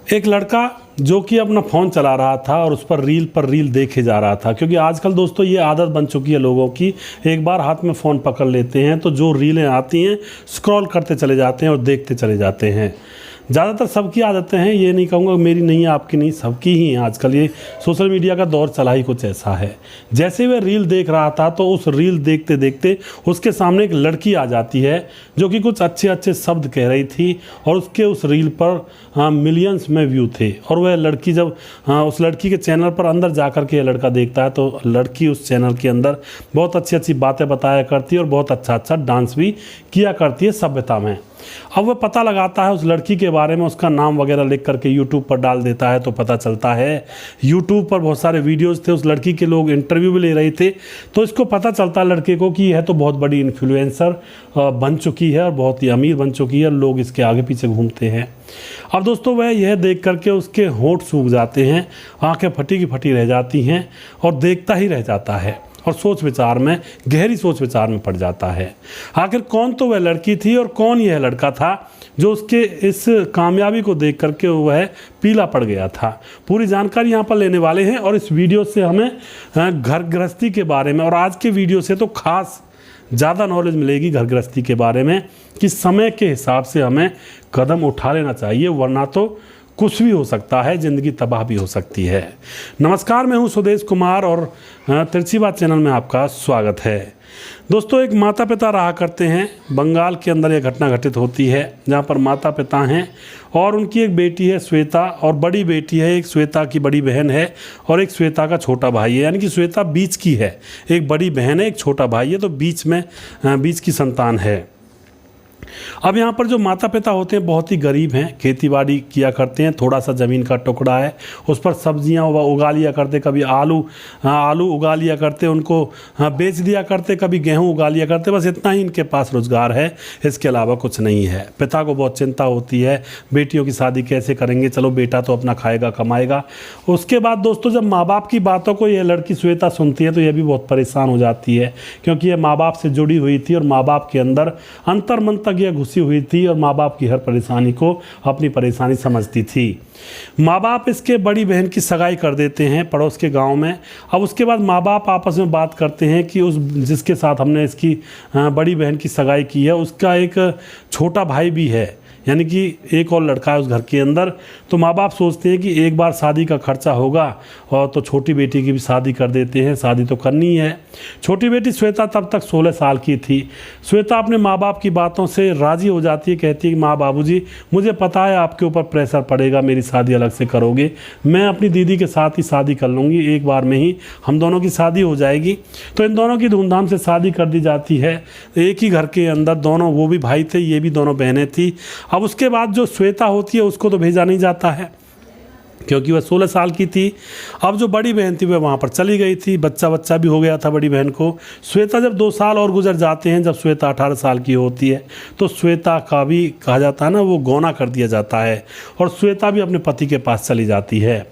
एक लड़का जो कि अपना फ़ोन चला रहा था और उस पर रील देखे जा रहा था, क्योंकि आजकल दोस्तों ये आदत बन चुकी है लोगों की। एक बार हाथ में फ़ोन पकड़ लेते हैं तो जो रीलें आती हैं स्क्रॉल करते चले जाते हैं और देखते चले जाते हैं। ज़्यादातर सबकी आदतें हैं, ये नहीं कहूँगा मेरी नहीं है आपकी नहीं, सबकी ही हैं। आजकल ये सोशल मीडिया का दौर चला ही कुछ ऐसा है। जैसे वह रील देख रहा था तो उस रील देखते देखते उसके सामने एक लड़की आ जाती है जो कि कुछ अच्छे अच्छे शब्द कह रही थी और उसके उस रील पर मिलियंस में व्यू थे। और वह लड़की जब उस लड़की के चैनल पर अंदर जा कर के लड़का देखता है तो लड़की उस चैनल के अंदर बहुत अच्छी अच्छी बातें बताया करती है और बहुत अच्छा अच्छा डांस भी किया करती है सभ्यता में। अब वह पता लगाता है उस लड़की के बारे में, उसका नाम वगैरह लिख करके यूट्यूब पर डाल देता है तो पता चलता है यूट्यूब पर बहुत सारे वीडियोस थे, उस लड़की के लोग इंटरव्यू भी ले रहे थे। तो इसको पता चलता है लड़के को कि यह तो बहुत बड़ी इन्फ्लुएंसर बन चुकी है और बहुत ही अमीर बन चुकी है, लोग इसके आगे पीछे घूमते हैं। अब दोस्तों वह यह देख करके उसके होंठ सूख जाते हैं, आंखें फटी की फटी रह जाती हैं और देखता ही रह जाता है और सोच विचार में, गहरी सोच विचार में पड़ जाता है। आखिर कौन तो वह लड़की थी और कौन यह लड़का था जो उसके इस कामयाबी को देख करके वह पीला पड़ गया था। पूरी जानकारी यहाँ पर लेने वाले हैं और इस वीडियो से हमें घर गृहस्थी के बारे में, और आज के वीडियो से तो खास ज़्यादा नॉलेज मिलेगी घर गृहस्थी के बारे में कि समय के हिसाब से हमें कदम उठा लेना चाहिए, वरना तो कुछ भी हो सकता है, ज़िंदगी तबाह भी हो सकती है। नमस्कार, मैं हूं सुदेश कुमार और तिरछी बात चैनल में आपका स्वागत है। दोस्तों एक माता पिता रहा करते हैं, बंगाल के अंदर यह घटना घटित होती है जहां पर माता पिता हैं और उनकी एक बेटी है श्वेता और बड़ी बेटी है, एक श्वेता की बड़ी बहन है और एक श्वेता का छोटा भाई है, यानी कि श्वेता बीच की है। एक बड़ी बहन है, एक छोटा भाई है, तो बीच की संतान है। अब यहाँ पर जो माता पिता होते हैं बहुत ही गरीब हैं, खेतीबाड़ी किया करते हैं, थोड़ा सा ज़मीन का टुकड़ा है, उस पर सब्जियाँ उगा लिया करते, कभी आलू उगा लिया करते, उनको बेच दिया करते, कभी गेहूँ उगा लिया करते, बस इतना ही इनके पास रोज़गार है, इसके अलावा कुछ नहीं है। पिता को बहुत चिंता होती है, बेटियों की शादी कैसे करेंगे, चलो बेटा तो अपना खाएगा कमाएगा। उसके बाद दोस्तों जब माँ बाप की बातों को यह लड़की श्वेता सुनती है तो यह भी बहुत परेशान हो जाती है, क्योंकि यह माँ बाप से जुड़ी हुई थी और माँ बाप के अंदर अंतर मन तक यह घुसी हुई थी और माँ बाप की हर परेशानी को अपनी परेशानी समझती थी। माँ बाप इसके बड़ी बहन की सगाई कर देते हैं पड़ोस के गांव में। अब उसके बाद माँ बाप आपस में बात करते हैं कि उस जिसके साथ हमने इसकी बड़ी बहन की सगाई की है उसका एक छोटा भाई भी है, यानी कि एक और लड़का है उस घर के अंदर। तो माँ बाप सोचते हैं कि एक बार शादी का खर्चा होगा और तो छोटी बेटी की भी शादी कर देते हैं, शादी तो करनी है। छोटी बेटी श्वेता तब तक 16 साल की थी। श्वेता अपने माँ बाप की बातों से राज़ी हो जाती है, कहती है कि माँ बाबूजी मुझे पता है आपके ऊपर प्रेशर पड़ेगा, मेरी शादी अलग से करोगे, मैं अपनी दीदी के साथ ही शादी कर लूँगी, एक बार में ही हम दोनों की शादी हो जाएगी। तो इन दोनों की धूमधाम से शादी कर दी जाती है, एक ही घर के अंदर दोनों, वो भी भाई थे, ये भी दोनों बहनें थी। अब उसके बाद जो श्वेता होती है उसको तो भेजा नहीं जाता है क्योंकि वह 16 साल की थी। अब जो बड़ी बहन थी वह वहाँ पर चली गई थी, बच्चा भी हो गया था बड़ी बहन को। श्वेता जब 2 साल और गुजर जाते हैं, जब श्वेता 18 साल की होती है तो श्वेता का भी कहा जाता है ना, वो गौना कर दिया जाता है और श्वेता भी अपने पति के पास चली जाती है।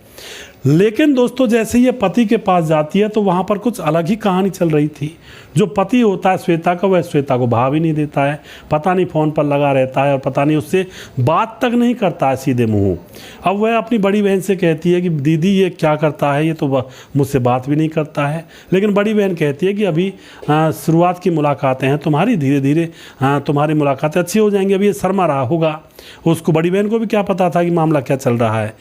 लेकिन दोस्तों जैसे ये पति के पास जाती है तो वहाँ पर कुछ अलग ही कहानी चल रही थी। जो पति होता है श्वेता का, वह श्वेता को भाव ही नहीं देता है, पता नहीं फ़ोन पर लगा रहता है और पता नहीं उससे बात तक नहीं करता है सीधे मुँह। अब वह अपनी बड़ी बहन से कहती है कि दीदी ये क्या करता है, ये तो मुझसे बात भी नहीं करता है। लेकिन बड़ी बहन कहती है कि अभी शुरुआत की मुलाकातें हैं तुम्हारी, धीरे धीरे तुम्हारी मुलाकातें अच्छी हो जाएंगी, अभी ये शर्मा रहा होगा। उसको बड़ी बहन को भी क्या पता था कि मामला क्या चल रहा है।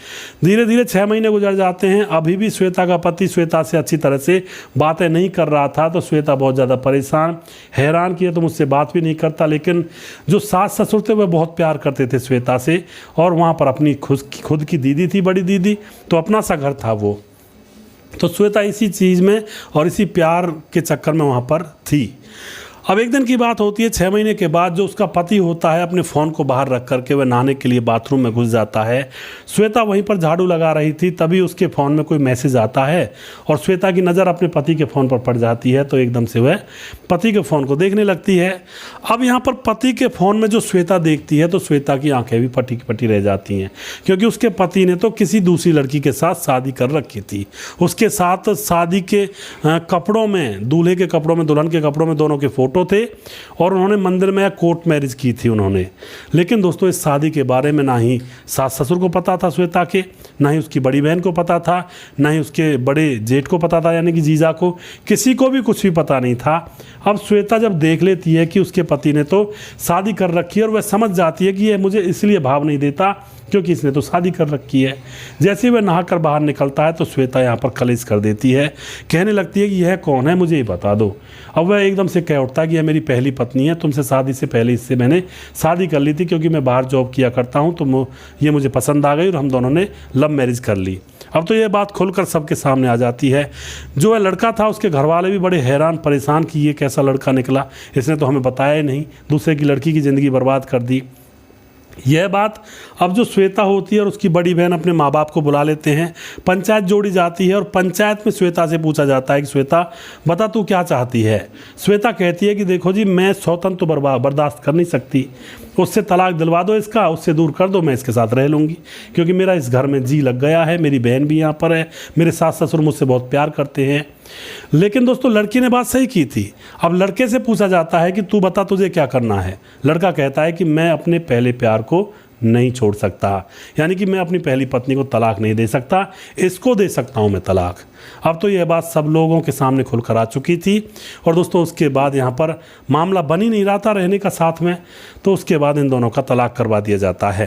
धीरे धीरे 6 महीने गुजर जाते हैं, अभी भी श्वेता का पति श्वेता से अच्छी तरह से बातें नहीं कर रहा था। तो श्वेता बहुत ज़्यादा परेशान, हैरान किया तो मुझसे बात भी नहीं करता। लेकिन जो सास ससुर थे वह बहुत प्यार करते थे श्वेता से और वहाँ पर अपनी खुद की दीदी थी, बड़ी दीदी, तो अपना सा घर था वो। तो श्वेता इसी चीज़ में और इसी प्यार के चक्कर में वहाँ पर थी। अब एक दिन की बात होती है, 6 महीने के बाद जो उसका पति होता है अपने फ़ोन को बाहर रख करके वह नहाने के लिए बाथरूम में घुस जाता है। श्वेता वहीं पर झाड़ू लगा रही थी, तभी उसके फ़ोन में कोई मैसेज आता है और श्वेता की नज़र अपने पति के फ़ोन पर पड़ जाती है। तो एकदम से वह पति के फ़ोन को देखने लगती है। अब यहाँ पर पति के फ़ोन में जो श्वेता देखती है तो श्वेता की आंखें भी फटी फटी रह जाती हैं, क्योंकि उसके पति ने तो किसी दूसरी लड़की के साथ शादी कर रखी थी। उसके साथ शादी के कपड़ों में, दूल्हे के कपड़ों में, दुल्हन के कपड़ों में दोनों के फ़ोटो फ़ोटो थे और उन्होंने मंदिर में कोर्ट मैरिज की थी उन्होंने। लेकिन दोस्तों इस शादी के बारे में ना ही सास ससुर को पता था श्वेता के, ना ही उसकी बड़ी बहन को पता था, ना ही उसके बड़े जेठ को पता था यानी कि जीजा को, किसी को भी कुछ भी पता नहीं था। अब श्वेता जब देख लेती है कि उसके पति ने तो शादी कर रखी है और वह समझ जाती है कि ये मुझे इसलिए भाव नहीं देता क्योंकि इसने तो शादी कर रखी है। जैसे ही वह नहाकर बाहर निकलता है तो श्वेता यहाँ पर कलेश कर देती है, कहने लगती है कि यह कौन है, मुझे ये बता दो। अब वह एकदम से कह उठता है कि यह मेरी पहली पत्नी है, तुमसे शादी से पहले इससे मैंने शादी कर ली थी क्योंकि मैं बाहर जॉब किया करता हूँ, तो ये मुझे पसंद आ गई और हम दोनों ने लव मैरिज कर ली। अब तो यह बात खुलकर सबके सामने आ जाती है। जो वह लड़का था उसके घर वाले भी बड़े हैरान परेशान कि ये कैसा लड़का निकला, इसने तो हमें बताया ही नहीं, दूसरे की लड़की की ज़िंदगी बर्बाद कर दी। यह बात अब जो श्वेता होती है और उसकी बड़ी बहन अपने माँ बाप को बुला लेते हैं, पंचायत जोड़ी जाती है और पंचायत में श्वेता से पूछा जाता है कि श्वेता बता तू क्या चाहती है। श्वेता कहती है कि देखो जी मैं सौतन तो बर्दाश्त कर नहीं सकती, उससे तलाक दिलवा दो इसका, उससे दूर कर दो, मैं इसके साथ रह लूँगी क्योंकि मेरा इस घर में जी लग गया है, मेरी बहन भी यहाँ पर है, मेरे सास ससुर मुझसे बहुत प्यार करते हैं। लेकिन दोस्तों लड़की ने बात सही की थी। अब लड़के से पूछा जाता है कि तू बता तुझे क्या करना है। लड़का कहता है कि मैं अपने पहले प्यार को नहीं छोड़ सकता, यानी कि मैं अपनी पहली पत्नी को तलाक नहीं दे सकता, इसको दे सकता हूँ मैं तलाक। अब तो यह बात सब लोगों के सामने खुलकर आ चुकी थी और दोस्तों उसके बाद यहाँ पर मामला बन ही नहीं रहा था रहने का साथ में, तो उसके बाद इन दोनों का तलाक करवा दिया जाता है।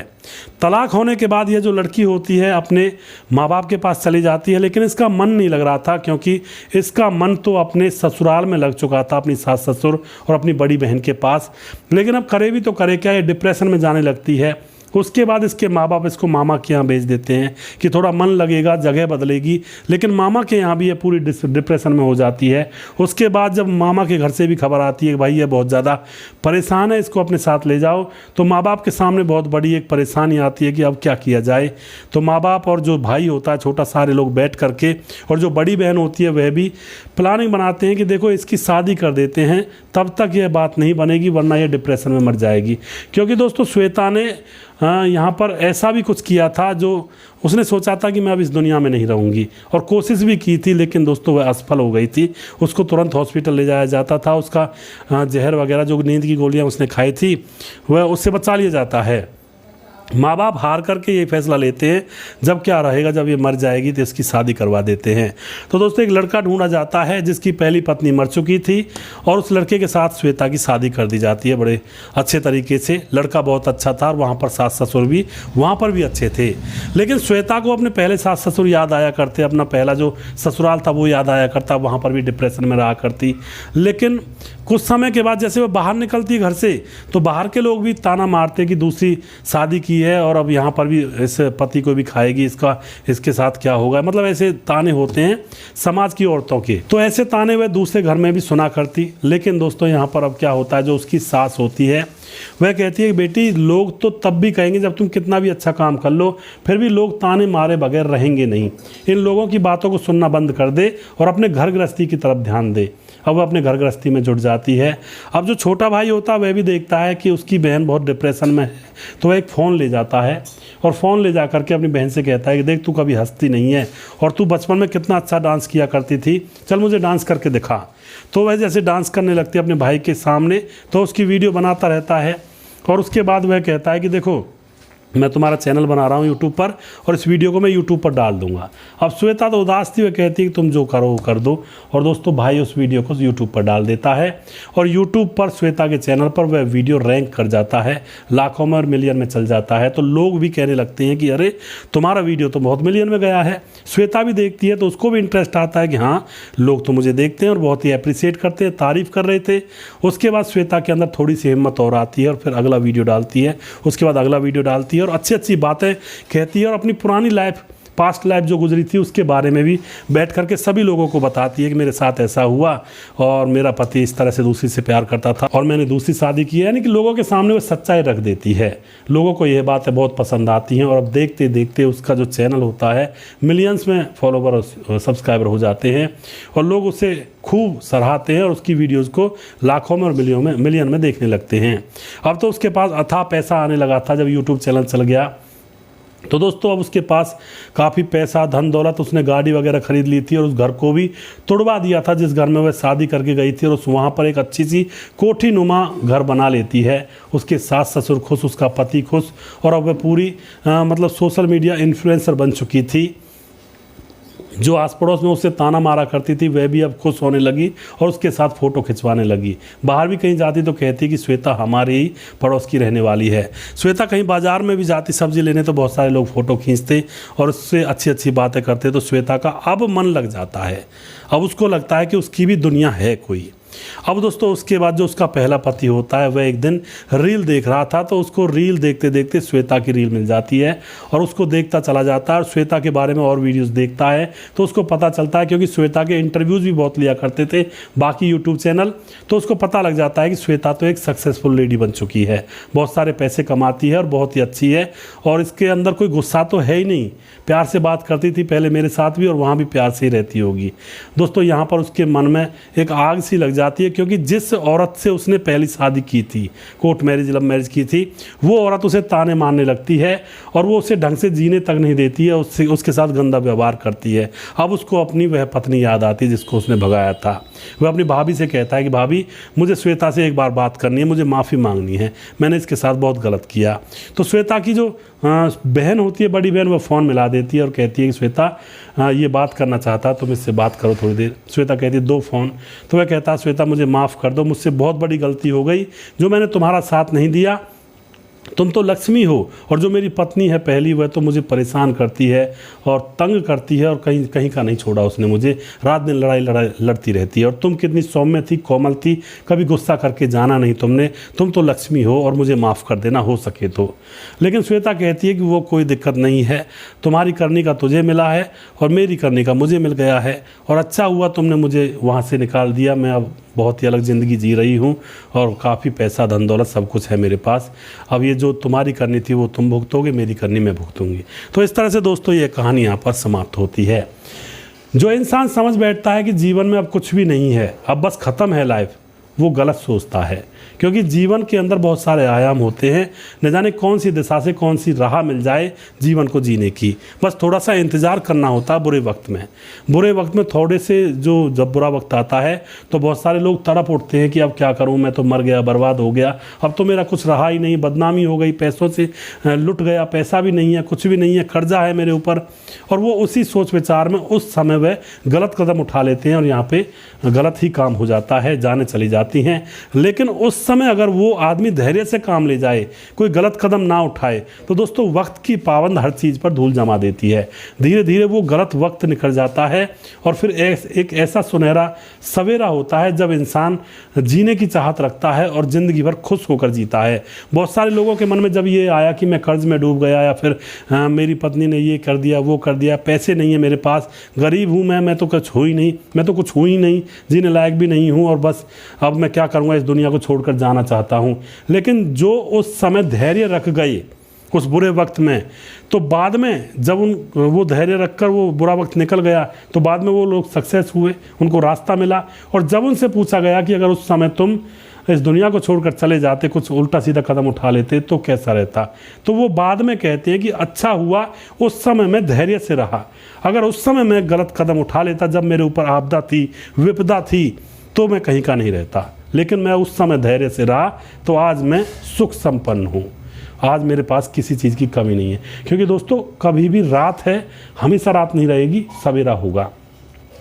तलाक होने के बाद ये जो लड़की होती है अपने माँ बाप के पास चली जाती है, लेकिन इसका मन नहीं लग रहा था क्योंकि इसका मन तो अपने ससुराल में लग चुका था, अपनी सास ससुर और अपनी बड़ी बहन के पास। लेकिन अब करे भी तो करे क्या, ये डिप्रेशन में जाने लगती है। उसके बाद इसके माँ बाप इसको मामा के यहाँ भेज देते हैं कि थोड़ा मन लगेगा, जगह बदलेगी, लेकिन मामा के यहाँ भी ये पूरी डिप्रेशन में हो जाती है। उसके बाद जब मामा के घर से भी खबर आती है कि भाई ये बहुत ज़्यादा परेशान है, इसको अपने साथ ले जाओ, तो माँ बाप के सामने बहुत बड़ी एक परेशानी आती है कि अब क्या किया जाए। तो माँ बाप और जो भाई होता है छोटा, सारे लोग बैठ करके और जो बड़ी बहन होती है वह भी प्लानिंग बनाते हैं कि देखो इसकी शादी कर देते हैं, तब तक यह बात नहीं बनेगी वरना यह डिप्रेशन में मर जाएगी। क्योंकि दोस्तों श्वेता ने यहाँ पर ऐसा भी कुछ किया था जो उसने सोचा था कि मैं अब इस दुनिया में नहीं रहूँगी, और कोशिश भी की थी, लेकिन दोस्तों वह असफल हो गई थी। उसको तुरंत हॉस्पिटल ले जाया जाता था, उसका जहर वगैरह जो नींद की गोलियाँ उसने खाई थी वह उससे बचा लिया जाता है। माँ बाप हार करके ये फैसला लेते हैं जब क्या रहेगा, जब ये मर जाएगी तो इसकी शादी करवा देते हैं। तो दोस्तों एक लड़का ढूंढा जाता है जिसकी पहली पत्नी मर चुकी थी और उस लड़के के साथ श्वेता की शादी कर दी जाती है बड़े अच्छे तरीके से। लड़का बहुत अच्छा था और वहाँ पर सास ससुर भी वहाँ पर भी अच्छे थे। लेकिन श्वेता को अपने पहले सास ससुर याद आया करते, अपना पहला जो ससुराल था वो याद आया करता, वहाँ पर भी डिप्रेशन में रहा करती। लेकिन कुछ समय के बाद जैसे वो बाहर निकलती घर से तो बाहर के लोग भी ताना मारते कि दूसरी शादी की है और अब यहाँ पर भी इस पति को भी खाएगी, इसके साथ क्या होगा, मतलब ऐसे ताने होते हैं समाज की औरतों के। तो ऐसे ताने वह दूसरे घर में भी सुना करती। लेकिन दोस्तों यहाँ पर अब क्या होता है, जो उसकी सास होती है वह कहती है कि बेटी लोग तो तब भी कहेंगे जब तुम कितना भी अच्छा काम कर लो, फिर भी लोग ताने मारे बगैर रहेंगे नहीं। इन लोगों की बातों को सुनना बंद कर दे और अपने घर गृहस्थी की तरफ ध्यान दे। अब वह अपने घर गृहस्थी में जुट जाती है। अब जो छोटा भाई होता है वह भी देखता है कि उसकी बहन बहुत डिप्रेशन में है, तो वह एक फ़ोन ले जाता है और फ़ोन ले जा करके अपनी बहन से कहता है कि देख तू कभी हंसती नहीं है और तू बचपन में कितना अच्छा डांस किया करती थी, चल मुझे डांस करके दिखा। तो वह जैसे डांस करने लगती है अपने भाई के सामने, तो उसकी वीडियो बनाता रहता है और उसके बाद वह कहता है कि देखो मैं तुम्हारा चैनल बना रहा हूँ यूट्यूब पर और इस वीडियो को मैं यूट्यूब पर डाल दूंगा। अब श्वेता तो उदास थी, वह कहती है कि तुम जो करो वो कर दो। और दोस्तों भाई उस वीडियो को यूट्यूब पर डाल देता है और यूट्यूब पर श्वेता के चैनल पर वह वीडियो रैंक कर जाता है, लाखों में और मिलियन में चल जाता है। तो लोग भी कहने लगते हैं कि अरे तुम्हारा वीडियो तो बहुत मिलियन में गया है। श्वेता भी देखती है तो उसको भी इंटरेस्ट आता है कि हाँ लोग तो मुझे देखते हैं और बहुत ही अप्रिशिएट करते हैं, तारीफ़ कर रहे थे। उसके बाद श्वेता के अंदर थोड़ी सी हिम्मत और आती है और फिर अगला वीडियो डालती है, उसके बाद अगला वीडियो डालती है और अच्छी अच्छी बातें कहती है और अपनी पुरानी लाइफ, पास्ट लाइफ जो गुजरी थी उसके बारे में भी बैठ करके सभी लोगों को बताती है कि मेरे साथ ऐसा हुआ और मेरा पति इस तरह से दूसरी से प्यार करता था और मैंने दूसरी शादी की है। यानी कि लोगों के सामने वो सच्चाई रख देती है। लोगों को ये बातें बहुत पसंद आती हैं और अब देखते देखते उसका जो चैनल होता है मिलियंस में फॉलोवर और सब्सक्राइबर हो जाते हैं और लोग उसे खूब सराहते हैं और उसकी वीडियोज़ को लाखों में और मिलियन में देखने लगते हैं। अब तो उसके पास अथाह पैसा आने लगा था जब यूट्यूब चैनल चल गया तो दोस्तों अब उसके पास काफ़ी पैसा धन दौलत, उसने गाड़ी वगैरह खरीद ली थी और उस घर को भी तुड़वा दिया था जिस घर में वह शादी करके गई थी, और उस वहाँ पर एक अच्छी सी कोठी नुमा घर बना लेती है। उसके सास ससुर खुश, उसका पति खुश, और अब वह पूरी मतलब सोशल मीडिया इन्फ्लुएंसर बन चुकी थी। जो आस पड़ोस में उससे ताना मारा करती थी वह भी अब खुश होने लगी और उसके साथ फ़ोटो खिंचवाने लगी। बाहर भी कहीं जाती तो कहती कि श्वेता हमारी ही पड़ोस की रहने वाली है। श्वेता कहीं बाजार में भी जाती सब्जी लेने तो बहुत सारे लोग फ़ोटो खींचते और उससे अच्छी अच्छी बातें करते, तो श्वेता का अब मन लग जाता है। अब उसको लगता है कि उसकी भी दुनिया है कोई। अब दोस्तों उसके बाद जो उसका पहला पति होता है वह एक दिन रील देख रहा था, तो उसको रील देखते देखते श्वेता की रील मिल जाती है और उसको देखता चला जाता है और श्वेता के बारे में और वीडियोस देखता है। तो उसको पता चलता है, क्योंकि श्वेता के इंटरव्यूज़ भी बहुत लिया करते थे बाकी यूट्यूब चैनल, तो उसको पता लग जाता है कि श्वेता तो एक सक्सेसफुल लेडी बन चुकी है, बहुत सारे पैसे कमाती है और बहुत ही अच्छी है, और इसके अंदर कोई गुस्सा तो है ही नहीं। प्यार से बात करती थी पहले मेरे साथ भी, और वहाँ भी प्यार से ही रहती होगी। दोस्तों यहाँ पर उसके मन में एक आग सी लग जाती है, क्योंकि जिस औरत से उसने पहली शादी की थी, कोर्ट मैरिज लव मैरिज की थी, वो औरत उसे ताने मारने लगती है और वो उसे ढंग से जीने तक नहीं देती है, उसके साथ गंदा व्यवहार करती है। अब उसको अपनी वह पत्नी याद आती है जिसको उसने भगाया था। वह अपनी भाभी से कहता है कि भाभी मुझे श्वेता से एक बार बात करनी है, मुझे माफ़ी मांगनी है, मैंने इसके साथ बहुत गलत किया। तो श्वेता की जो बहन होती है, बड़ी बहन, वह फ़ोन मिला देती है और कहती है कि श्वेता ये बात करना चाहता तुम इससे बात करो थोड़ी देर। श्वेता कहती है दो फ़ोन। तो वह कहता है श्वेता मुझे माफ़ कर दो, मुझसे बहुत बड़ी गलती हो गई जो मैंने तुम्हारा साथ नहीं दिया। तुम तो लक्ष्मी हो और जो मेरी पत्नी है पहली वह तो मुझे परेशान करती है और तंग करती है, और कहीं कहीं का नहीं छोड़ा उसने मुझे, रात दिन लड़ाई लड़ती रहती है। और तुम कितनी सौम्य थी, कोमल थी, कभी गुस्सा करके जाना नहीं तुमने। तुम तो लक्ष्मी हो और मुझे माफ़ कर देना हो सके तो। लेकिन श्वेता कहती है कि वो कोई दिक्कत नहीं है, तुम्हारी करनी का तुझे मिला है और मेरी करनी का मुझे मिल गया है, और अच्छा हुआ तुमने मुझे वहाँ से निकाल दिया। मैं अब बहुत ही अलग ज़िंदगी जी रही हूँ और काफ़ी पैसा धन दौलत सब कुछ है मेरे पास। अब ये जो तुम्हारी करनी थी वो तुम भुगतोगे, मेरी करनी मैं भुगतूंगी। तो इस तरह से दोस्तों ये कहानी यहाँ पर समाप्त होती है। जो इंसान समझ बैठता है कि जीवन में अब कुछ भी नहीं है, अब बस ख़त्म है लाइफ, वो गलत सोचता है, क्योंकि जीवन के अंदर बहुत सारे आयाम होते हैं। न जाने कौन सी दिशा से कौन सी राह मिल जाए जीवन को जीने की, बस थोड़ा सा इंतज़ार करना होता है बुरे वक्त में। बुरे वक्त में थोड़े से जब बुरा वक्त आता है तो बहुत सारे लोग तड़प उठते हैं कि अब क्या करूं, मैं तो मर गया, बर्बाद हो गया, अब तो मेरा कुछ रहा ही नहीं, बदनामी हो गई, पैसों से लुट गया, पैसा भी नहीं है, कुछ भी नहीं है, कर्जा है मेरे ऊपर। और वो उसी सोच विचार में उस समय वह गलत कदम उठा लेते हैं और यहाँ पे गलत ही काम हो जाता है, जाने चली जाती हैं। लेकिन उस समय अगर वो आदमी धैर्य से काम ले जाए, कोई गलत कदम ना उठाए, तो दोस्तों वक्त की पाबंद हर चीज़ पर धूल जमा देती है। धीरे धीरे वो गलत वक्त निकल जाता है और फिर एक ऐसा सुनहरा सवेरा होता है जब इंसान जीने की चाहत रखता है और ज़िंदगी भर खुश होकर जीता है। बहुत सारे लोगों के मन में जब ये आया कि मैं कर्ज में डूब गया, या फिर मेरी पत्नी ने ये कर दिया, वो कर दिया, पैसे नहीं है मेरे पास, गरीब हूँ मैं तो कुछ हो ही नहीं, मैं तो कुछ हूँ ही नहीं, जीने लायक भी नहीं हूँ, और बस अब मैं क्या करूँगा, इस दुनिया को छोड़कर जाना चाहता हूँ। लेकिन जो उस समय धैर्य रख गए उस बुरे वक्त में, तो बाद में जब वो धैर्य रखकर वो बुरा वक्त निकल गया तो बाद में वो लोग सक्सेस हुए, उनको रास्ता मिला। और जब उनसे पूछा गया कि अगर उस समय तुम इस दुनिया को छोड़कर चले जाते, कुछ उल्टा सीधा कदम उठा लेते तो कैसा रहता, तो वो बाद में कहते हैं कि अच्छा हुआ उस समय मैं धैर्य से रहा। अगर उस समय मैं गलत कदम उठा लेता, जब मेरे ऊपर आपदा थी, विपदा थी, तो मैं कहीं का नहीं रहता। लेकिन मैं उस समय धैर्य से रहा तो आज मैं सुख संपन्न हूँ, आज मेरे पास किसी चीज़ की कमी नहीं है। क्योंकि दोस्तों कभी भी रात है, हमेशा रात नहीं रहेगी, सवेरा होगा।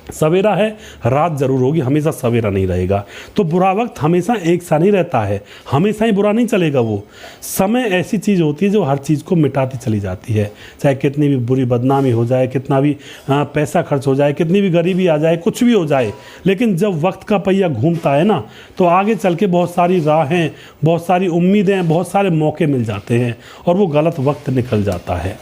सवेरा है, रात ज़रूर होगी, हमेशा सवेरा नहीं रहेगा। तो बुरा वक्त हमेशा एक सा नहीं रहता है, हमेशा ही बुरा नहीं चलेगा। वो समय ऐसी चीज़ होती है जो हर चीज़ को मिटाती चली जाती है। चाहे कितनी भी बुरी बदनामी हो जाए, कितना भी पैसा खर्च हो जाए, कितनी भी गरीबी आ जाए, कुछ भी हो जाए, लेकिन जब वक्त का पहिया घूमता है ना, तो आगे चल के बहुत सारी राहें, बहुत सारी उम्मीदें, बहुत सारे मौके मिल जाते हैं और वो गलत वक्त निकल जाता है।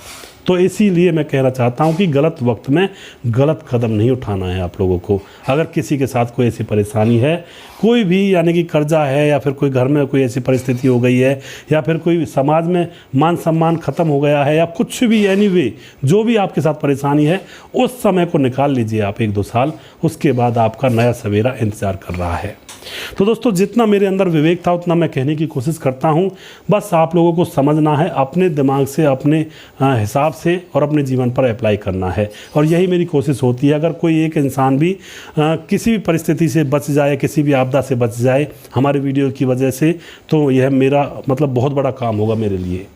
तो इसीलिए मैं कहना चाहता हूँ कि गलत वक्त में गलत कदम नहीं उठाना है आप लोगों को। अगर किसी के साथ कोई ऐसी परेशानी है, कोई भी यानी कि कर्जा है, या फिर कोई घर में कोई ऐसी परिस्थिति हो गई है, या फिर कोई समाज में मान सम्मान ख़त्म हो गया है, या कुछ भी एनीवे जो भी आपके साथ परेशानी है, उस समय को निकाल लीजिए आप 1-2 साल, उसके बाद आपका नया सवेरा इंतज़ार कर रहा है। तो दोस्तों, जितना मेरे अंदर विवेक था उतना मैं कहने की कोशिश करता हूँ। बस आप लोगों को समझना है, अपने दिमाग से, अपने हिसाब से और अपने जीवन पर अप्लाई करना है, और यही मेरी कोशिश होती है। अगर कोई एक इंसान भी किसी भी परिस्थिति से बच जाए, किसी भी आपदा से बच जाए हमारे वीडियो की वजह से, तो यह मेरा मतलब बहुत बड़ा काम होगा मेरे लिए।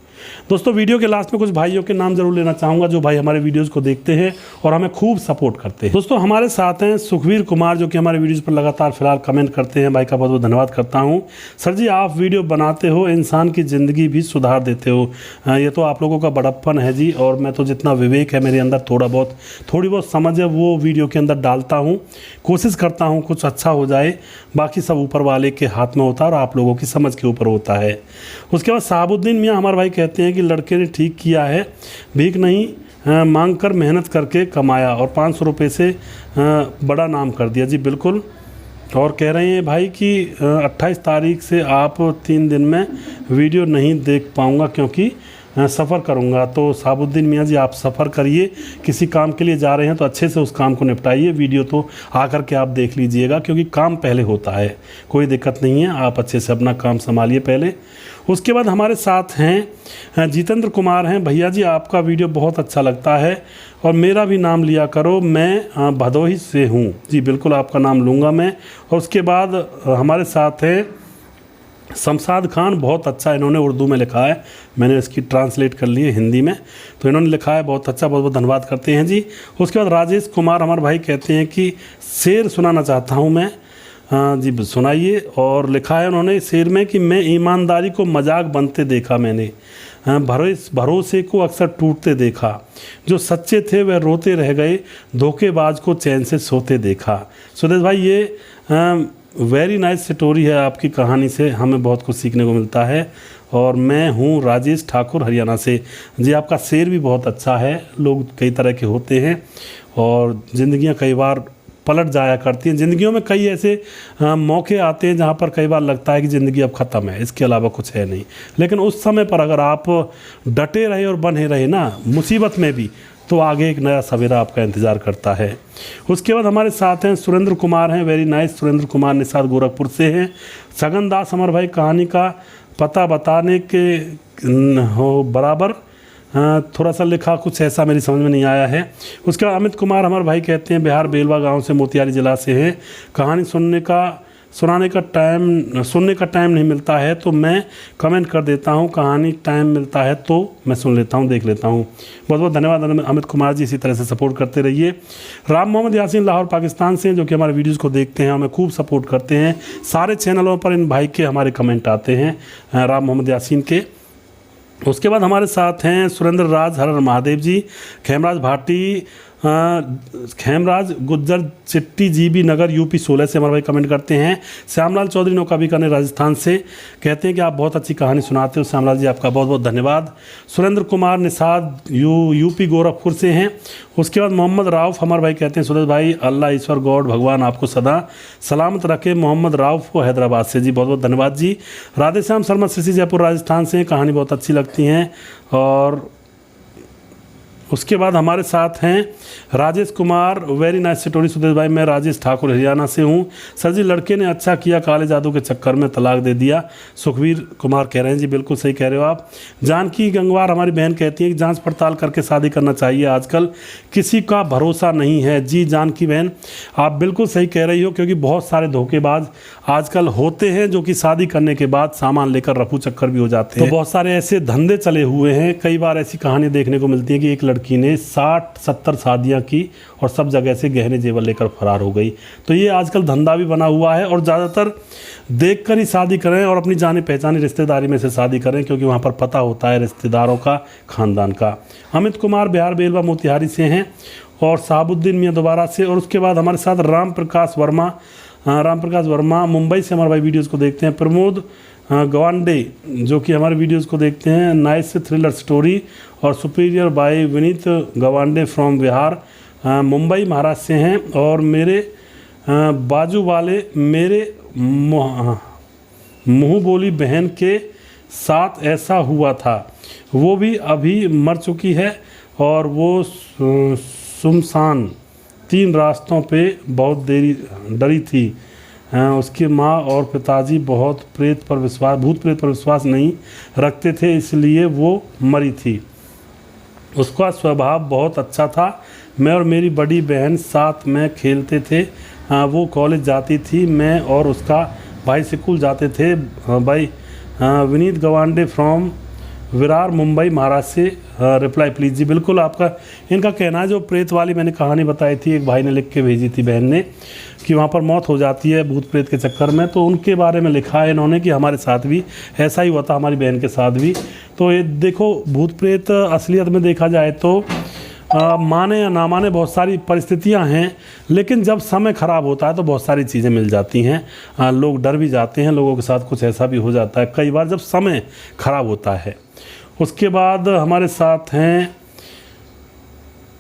दोस्तों, वीडियो के लास्ट में कुछ भाइयों के नाम जरूर लेना चाहूँगा जो भाई हमारे वीडियोज़ को देखते हैं और हमें खूब सपोर्ट करते हैं। दोस्तों, हमारे साथ हैं सुखवीर कुमार, जो कि हमारे वीडियोज़ पर लगातार फिलहाल कमेंट करते हैं। भाई का बहुत बहुत धन्यवाद करता हूँ। सर जी, आप वीडियो बनाते हो, इंसान की ज़िंदगी भी सुधार देते हो, ये तो आप लोगों का बड़प्पन है जी। और मैं तो जितना विवेक है मेरे अंदर, थोड़ी बहुत समझ है, वो वीडियो के अंदर डालता हूँ, कोशिश करता हूँ कुछ अच्छा हो जाए। बाकी सब ऊपर वाले के हाथ में होता है और आप लोगों की समझ के ऊपर होता है। उसके बाद साहबुद्दीन मियाँ हमारे भाई कहते हैं कि लड़के ने ठीक किया है, भीख नहीं मांग कर मेहनत करके कमाया और 500 रुपये से बड़ा नाम कर दिया। जी बिल्कुल। और कह रहे हैं भाई कि 28 तारीख से आप 3 दिन में वीडियो नहीं देख पाऊँगा क्योंकि सफ़र करूँगा। तो साबुद्दीन मियाँ जी, आप सफ़र करिए, किसी काम के लिए जा रहे हैं तो अच्छे से उस काम को निपटाइए। वीडियो तो आकर के आप देख लीजिएगा, क्योंकि काम पहले होता है, कोई दिक्कत नहीं है। आप अच्छे से अपना काम संभालिए पहले। उसके बाद हमारे साथ हैं जितेंद्र कुमार हैं। भैया जी, आपका वीडियो बहुत अच्छा लगता है और मेरा भी नाम लिया करो, मैं भदोही से हूँ। जी बिल्कुल, आपका नाम लूँगा मैं। और उसके बाद हमारे साथ हैं शमशाद खान, बहुत अच्छा इन्होंने उर्दू में लिखा है, मैंने इसकी ट्रांसलेट कर ली है हिंदी में, तो इन्होंने लिखा है बहुत अच्छा, बहुत बहुत धन्यवाद करते हैं जी। उसके बाद राजेश कुमार हमारे भाई कहते हैं कि शेर सुनाना चाहता हूँ मैं। जी सुनाइए। और लिखा है उन्होंने शेर में कि मैं ईमानदारी को मजाक बनते देखा मैंने, भरोसे को अक्सर टूटते देखा, जो सच्चे थे वह रोते रह गए, धोखेबाज को चैन से सोते देखा। सुदेश भाई, ये वेरी नाइस स्टोरी है आपकी कहानी से, हमें बहुत कुछ सीखने को मिलता है। और मैं हूँ राजेश ठाकुर, हरियाणा से। जी, आपका शेर भी बहुत अच्छा है। लोग कई तरह के होते हैं और ज़िंदगियाँ कई बार पलट जाया करती हैं। ज़िंदगियों में कई ऐसे मौके आते हैं जहाँ पर कई बार लगता है कि ज़िंदगी अब ख़त्म है, इसके अलावा कुछ है नहीं। लेकिन उस समय पर अगर आप डटे रहे और बने रहे ना, मुसीबत में भी, तो आगे एक नया सवेरा आपका इंतज़ार करता है। उसके बाद हमारे साथ हैं सुरेंद्र कुमार हैं, वेरी नाइस। सुरेंद्र कुमार निषाद गोरखपुर से हैं। सगन दास हमारे भाई, कहानी का पता बताने के हो बराबर, थोड़ा सा लिखा कुछ ऐसा मेरी समझ में नहीं आया है। उसके बाद अमित कुमार हमारे भाई कहते हैं बिहार बेलवा गांव से, मोतिहारी ज़िला से हैं। कहानी सुनने का टाइम नहीं मिलता है तो मैं कमेंट कर देता हूं, कहानी टाइम मिलता है तो मैं सुन लेता हूं, देख लेता हूं। बहुत बहुत धन्यवाद अमित कुमार जी, इसी तरह से सपोर्ट करते रहिए। राम मोहम्मद यासीन लाहौर पाकिस्तान से, जो कि हमारे वीडियोस को देखते हैं, हमें खूब सपोर्ट करते हैं। सारे चैनलों पर इन भाई के हमारे कमेंट आते हैं, राम मोहम्मद यासीन के। उसके बाद हमारे साथ हैं सुरेंद्र राज, हर हर महादेव जी, खेमराज भाटी, खेमराज गुज्जर चिट्टी, जीबी नगर, यूपी 16 से हमारे भाई कमेंट करते हैं। श्यामलाल चौधरी नौका बीकानेर राजस्थान से कहते हैं कि आप बहुत अच्छी कहानी सुनाते हो। श्यामलाल जी, आपका बहुत बहुत धन्यवाद। सुरेंद्र कुमार निषाद यूपी गोरखपुर से हैं। उसके बाद मोहम्मद राउफ हमारे भाई कहते हैं सुरेश भाई, अल्लाह ईश्वर गॉड भगवान आपको सदा सलामत रखे। मोहम्मद राउफ को हैदराबाद से, जी बहुत बहुत धन्यवाद जी। राधे श्याम शर्मा सिसी, जयपुर राजस्थान से, कहानी बहुत अच्छी लगती हैं। और उसके बाद हमारे साथ हैं Rajesh Kumar, very nice story Sudesh भाई, मैं राजेश ठाकुर हरियाणा से हूँ। सर जी, लड़के ने अच्छा किया, काले जादू के चक्कर में तलाक दे दिया। सुखवीर कुमार कह रहे हैं, जी बिल्कुल सही कह रहे हो आप। जानकी गंगवार हमारी बहन कहती है कि जांच पड़ताल करके शादी करना चाहिए, आजकल किसी का भरोसा नहीं है। जी जानकी बहन, आप बिल्कुल सही कह रही हो, क्योंकि बहुत सारे धोखेबाज आजकल होते हैं जो कि शादी करने के बाद सामान लेकर रफू चक्कर भी हो जाते हैं। तो बहुत सारे ऐसे धंधे चले हुए हैं। कई बार ऐसी कहानी देखने को मिलती है कि एक लड़की ने 60-70 शादियां की और सब जगह से गहने जेवर लेकर फरार हो गई। तो ये आजकल धंधा भी बना हुआ है, और ज़्यादातर देखकर ही शादी करें और अपनी जानी पहचानी रिश्तेदारी में से शादी करें, क्योंकि वहाँ पर पता होता है रिश्तेदारों का, खानदान का। अमित कुमार बिहार बेलवा मोतिहारी से हैं, और साबुद्दीन मियाँ दोबारा से। और उसके बाद हमारे साथ राम प्रकाश वर्मा मुंबई से हमारे भाई वीडियोज़ को देखते हैं। प्रमोद गवांडे जो कि हमारे वीडियोस को देखते हैं, नाइस थ्रिलर स्टोरी और superior by Vineet Gawande from Bihar, Mumbai Maharashtra से हैं। और मेरे बाजू वाले मेरे मुँह बोली बहन के साथ ऐसा हुआ था, वो भी अभी मर चुकी है और वो सुमसान 3 रास्तों पे बहुत डरी थी। उसकी माँ और पिताजी भूत प्रेत पर विश्वास नहीं रखते थे, इसलिए वो मरी थी। उसका स्वभाव बहुत अच्छा था। मैं और मेरी बड़ी बहन साथ में खेलते थे। वो कॉलेज जाती थी, मैं और उसका भाई स्कूल जाते थे। भाई विनीत गवांडे फ्रॉम विरार मुंबई महाराष्ट्र से रिप्लाई प्लीज़। जी बिल्कुल, आपका इनका कहना है जो प्रेत वाली मैंने कहानी बताई थी, एक भाई ने लिख के भेजी थी बहन ने, कि वहाँ पर मौत हो जाती है भूत प्रेत के चक्कर में, तो उनके बारे में लिखा है इन्होंने कि हमारे साथ भी ऐसा ही हुआ था, हमारी बहन के साथ भी। तो ये देखो, भूत प्रेत असलियत में देखा जाए तो माने या ना माने बहुत सारी परिस्थितियां हैं, लेकिन जब समय ख़राब होता है तो बहुत सारी चीज़ें मिल जाती हैं। लोग डर भी जाते हैं, लोगों के साथ कुछ ऐसा भी हो जाता है कई बार जब समय ख़राब होता है। उसके बाद हमारे साथ हैं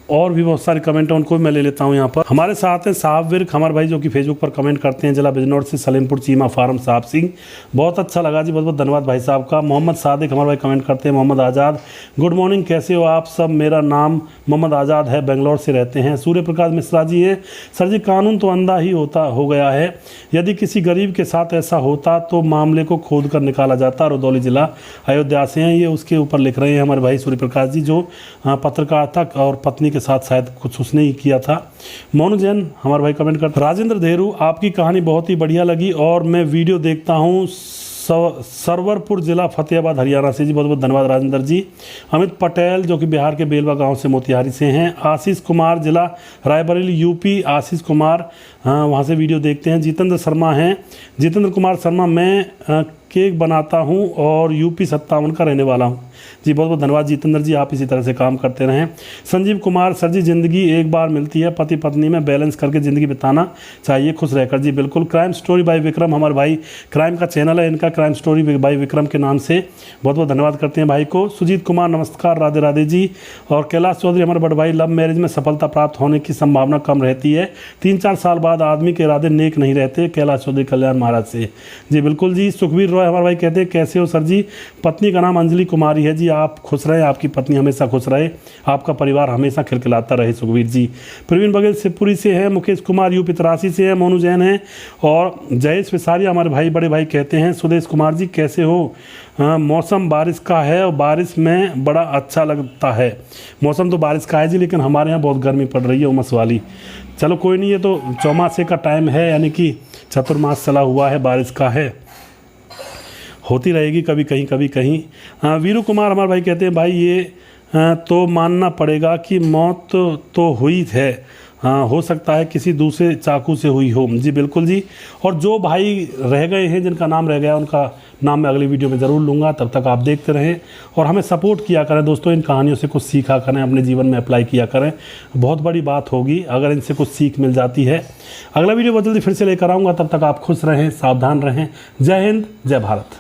और भी बहुत सारे कमेंट हैं, उनको भी मैं ले लेता हूं। यहाँ पर हमारे साथ हैं साहब विर्क, हमारे भाई जो कि फेसबुक पर कमेंट करते हैं, जिला बिजनौर से सलेमपुर चीमा फार्म साहब सिंह, बहुत अच्छा लगा जी, बहुत बहुत धन्यवाद भाई साहब का। मोहम्मद सादिक हमारे भाई कमेंट करते हैं, मोहम्मद आज़ाद गुड मॉर्निंग, कैसे हो आप सब, मेरा नाम मोहम्मद आज़ाद है, बेंगलोर से रहते हैं। सूर्य प्रकाश मिश्रा जी है, सर जी कानून तो अंधा ही हो गया है, यदि किसी गरीब के साथ ऐसा होता तो मामले को खोद कर निकाला जाता। रुदौली जिला अयोध्या से हैं, ये उसके ऊपर लिख रहे हैं हमारे भाई सूर्य प्रकाश जी, जो पत्रकार था और पत्नी के साथ शायद कुछ उसने ही किया था। मोनू जैन हमारे भाई कमेंट करते। राजेंद्र धेरू, आपकी कहानी बहुत ही बढ़िया लगी और मैं वीडियो देखता हूँ सरवरपुर जिला फतेहाबाद हरियाणा से। जी बहुत बहुत धन्यवाद राजेंद्र जी। अमित पटेल जो कि बिहार के बेलवा गांव से मोतिहारी से हैं। आशीष कुमार जिला रायबरेली यूपी, आशीष कुमार वहाँ से वीडियो देखते हैं। जितेंद्र शर्मा हैं, जितेंद्र कुमार शर्मा, मैं केक बनाता हूँ और यूपी 57 का रहने वाला हूँ। जी बहुत बहुत धन्यवाद जितेंद्र जी, आप इसी तरह से काम करते रहें। संजीव कुमार, सर जी ज़िंदगी एक बार मिलती है, पति पत्नी में बैलेंस करके ज़िंदगी बिताना चाहिए खुश रहकर। जी बिल्कुल। क्राइम स्टोरी बाय विक्रम, हमारे भाई क्राइम का चैनल है इनका, क्राइम स्टोरी बाय विक्रम के नाम से, बहुत बहुत धन्यवाद करते हैं भाई को। सुजीत कुमार नमस्कार, राधे राधे जी। और कैलाश चौधरी हमारे बड़े भाई, लव मैरिज में सफलता प्राप्त होने की संभावना कम रहती है, 3-4 साल बाद आदमी के इरादे नेक नहीं रहते। कैलाश चौधरी कल्याण महाराज से। जी बिल्कुल जी। सुखबीर रॉय हमारे भाई कहते हैं कैसे हो सर जी, पत्नी का नाम अंजलि कुमारी है। जी आप खुश रहे, आपकी पत्नी हमेशा खुश रहे, आपका परिवार हमेशा खिलखिलाता रहे सुखबीर जी। प्रवीण बघेल शिवपुरी से है। मुकेश कुमार यूपी 83 से है। मोनू जैन है और जयेश विसारिया हमारे भाई बड़े भाई कहते हैं सुदेश कुमार जी कैसे हो, मौसम बारिश का है और बारिश में बड़ा अच्छा लगता है। मौसम तो बारिश का है जी, लेकिन हमारे यहाँ बहुत गर्मी पड़ रही है उमस वाली। चलो कोई नहीं, ये तो चौमासे का टाइम है, यानी कि चतुर्मास चला हुआ है, बारिश का है, होती रहेगी कभी कहीं कभी कहीं। वीरू कुमार हमारे भाई कहते हैं भाई ये तो मानना पड़ेगा कि मौत तो हुई है, हो सकता है किसी दूसरे चाकू से हुई हो। जी बिल्कुल जी। और जो भाई रह गए हैं, जिनका नाम रह गया, उनका नाम मैं अगली वीडियो में ज़रूर लूँगा। तब तक आप देखते रहें और हमें सपोर्ट किया करें दोस्तों, इन कहानियों से कुछ सीखा करें, अपने जीवन में अप्लाई किया करें, बहुत बड़ी बात होगी अगर इनसे कुछ सीख मिल जाती है। अगला वीडियो बहुत जल्दी फिर से लेकर आऊँगा, तब तक आप खुश रहें, सावधान रहें। जय हिंद, जय भारत।